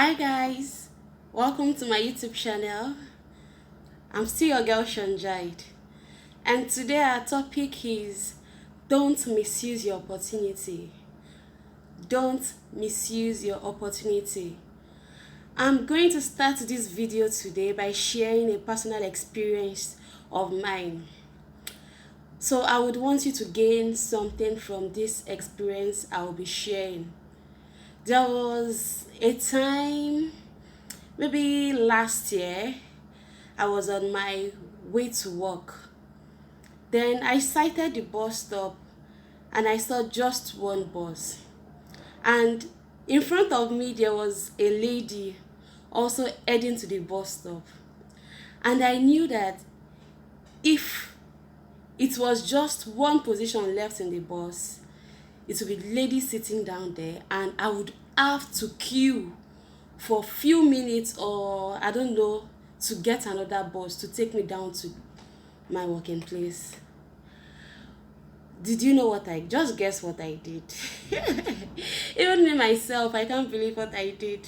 Hi guys, welcome to my YouTube channel. I'm still your girl Shanjide, and today our topic is don't misuse your opportunity. Don't misuse your opportunity. I'm going to start this video today by sharing a personal experience of mine. So I would want you to gain something from this experience I will be sharing. There was a time, maybe last year, I was on my way to work. Then I sighted the bus stop and I saw just one bus. And in front of me, there was a lady also heading to the bus stop. And I knew that if it was just one position left in the bus, it would be the lady sitting down there, and I would have to queue for few minutes, or I don't know, to get another bus to take me down to my working place. Did you know what I just guess what I did? Even me myself, I can't believe what I did.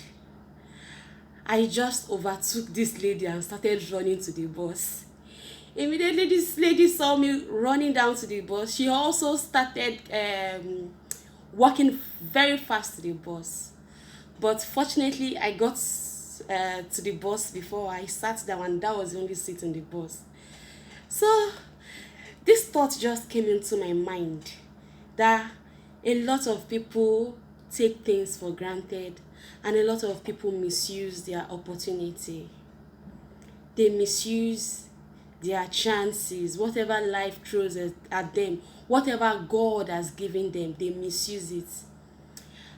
I just overtook this lady and started running to the bus. Immediately this lady saw me running down to the bus. She also started walking very fast to the bus. But fortunately, I got to the bus before I sat down, and that was the only seat in the bus. So this thought just came into my mind that a lot of people take things for granted, and a lot of people misuse their opportunity. They misuse their chances, whatever life throws at them, whatever God has given them, they misuse it.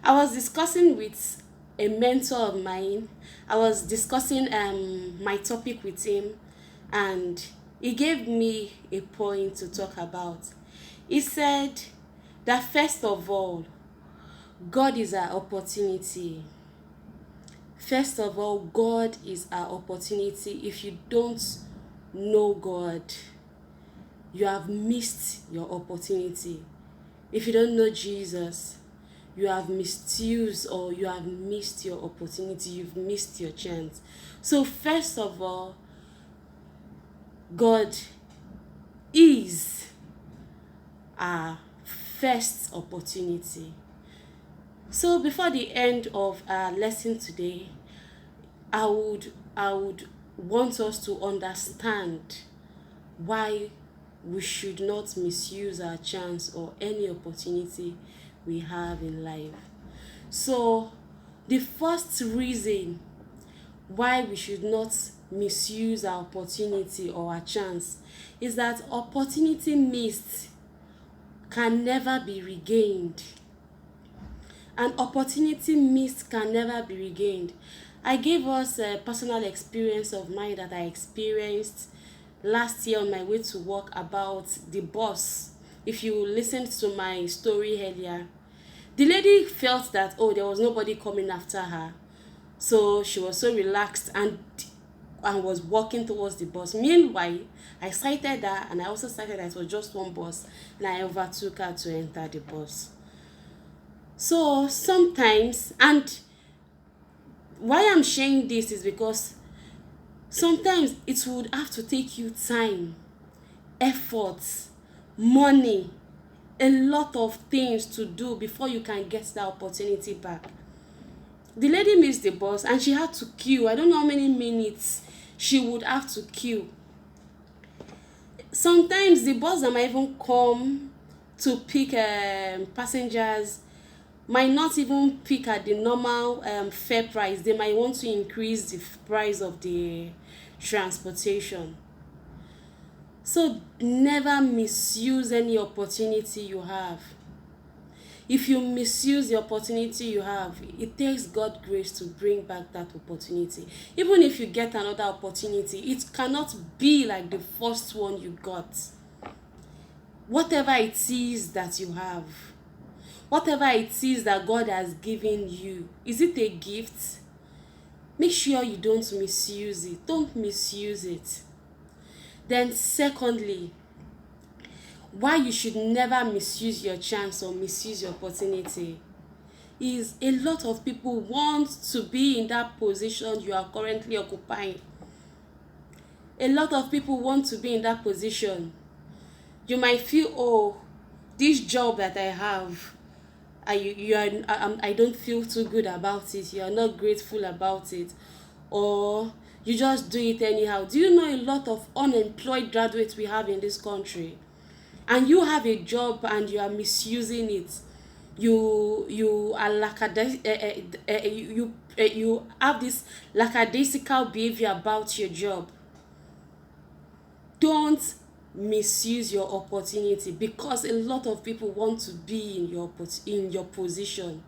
I was discussing with a mentor of mine. I was discussing my topic with him, and he gave me a point to talk about. He said that first of all, God is our opportunity. First of all, God is our opportunity. If you don't know God, you have missed your opportunity. If you don't know Jesus, you have misused, or you have missed your opportunity. You've missed your chance. So first of all, God is our first opportunity. So before the end of our lesson today, I would want us to understand why we should not misuse our chance or any opportunity we have in life. So the first reason why we should not misuse our opportunity or our chance is that opportunity missed can never be regained. An opportunity missed can never be regained. I gave us a personal experience of mine that I experienced last year on my way to work about the bus. If you listened to my story earlier, the lady felt that, oh, there was nobody coming after her. So she was so relaxed and was walking towards the bus. Meanwhile, I sighted her, and I also sighted that it was just one bus, and I overtook her to enter the bus. So sometimes, and why I'm sharing this is because sometimes it would have to take you time, effort, money, a lot of things to do before you can get that opportunity back. The lady missed the bus and she had to queue. I don't know how many minutes she would have to queue. Sometimes the bus that might even come to pick passengers might not even pick at the normal fare price. They might want to increase the price of the transportation. So never misuse any opportunity you have. If you misuse the opportunity you have, it takes God's grace to bring back that opportunity. Even if you get another opportunity, it cannot be like the first one you got. Whatever it is that you have, whatever it is that God has given you, is it a gift? Make sure you don't misuse it. Don't misuse it. Then secondly, why you should never misuse your chance or misuse your opportunity is a lot of people want to be in that position you are currently occupying. A lot of people want to be in that position. You might feel, oh, this job that I have, I don't feel too good about it. You are not grateful about it, or you just do it anyhow. Do you know a lot of unemployed graduates we have in this country? And you have a job and you are misusing it. You are you have this lackadaisical behavior about your job. Don't misuse your opportunity, because a lot of people want to be in your position.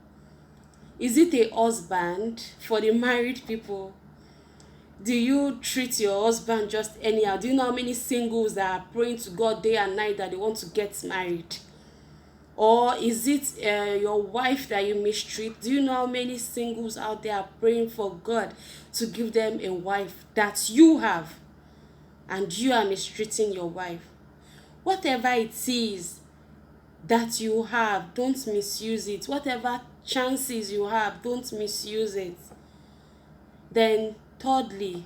Is it a husband? For the married people, do you treat your husband just anyhow? Do you know how many singles that are praying to God day and night that they want to get married? Or is it your wife that you mistreat? Do you know how many singles out there are praying for God to give them a wife that you have, and you are mistreating your wife? Whatever it is that you have, don't misuse it. Whatever chances you have, don't misuse it. Then thirdly,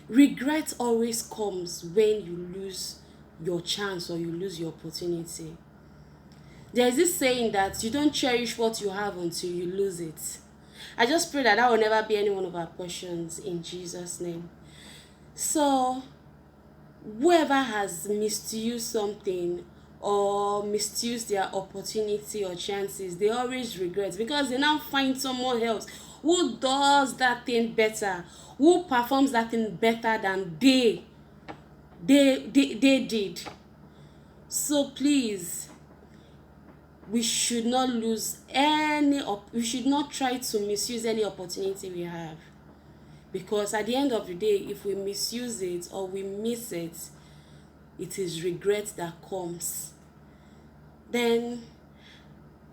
regret always comes when you lose your chance or you lose your opportunity. There's this saying that you don't cherish what you have until you lose it. I just pray that will never be any one of our portions in Jesus' name. So, whoever has misused something or misused their opportunity or chances, they always regret, because they now find someone else who does that thing better, who performs that thing better than they did. So please, we should not we should not try to misuse any opportunity we have, because at the end of the day, if we misuse it or we miss it, it is regret that comes. Then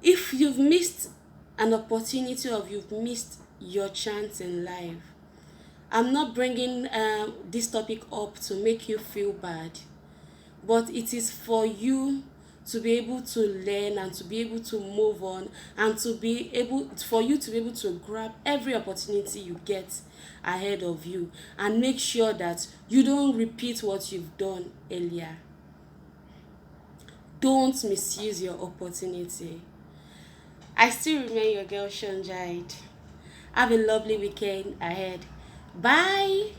if you've missed an opportunity or you've missed your chance in life, I'm not bringing this topic up to make you feel bad, but it is for you to be able to learn and to be able to move on, and for you to be able to grab every opportunity you get ahead of you, and make sure that you don't repeat what you've done earlier. Don't misuse your opportunity. I still remain your girl, Shonjide. Have a lovely weekend ahead. Bye.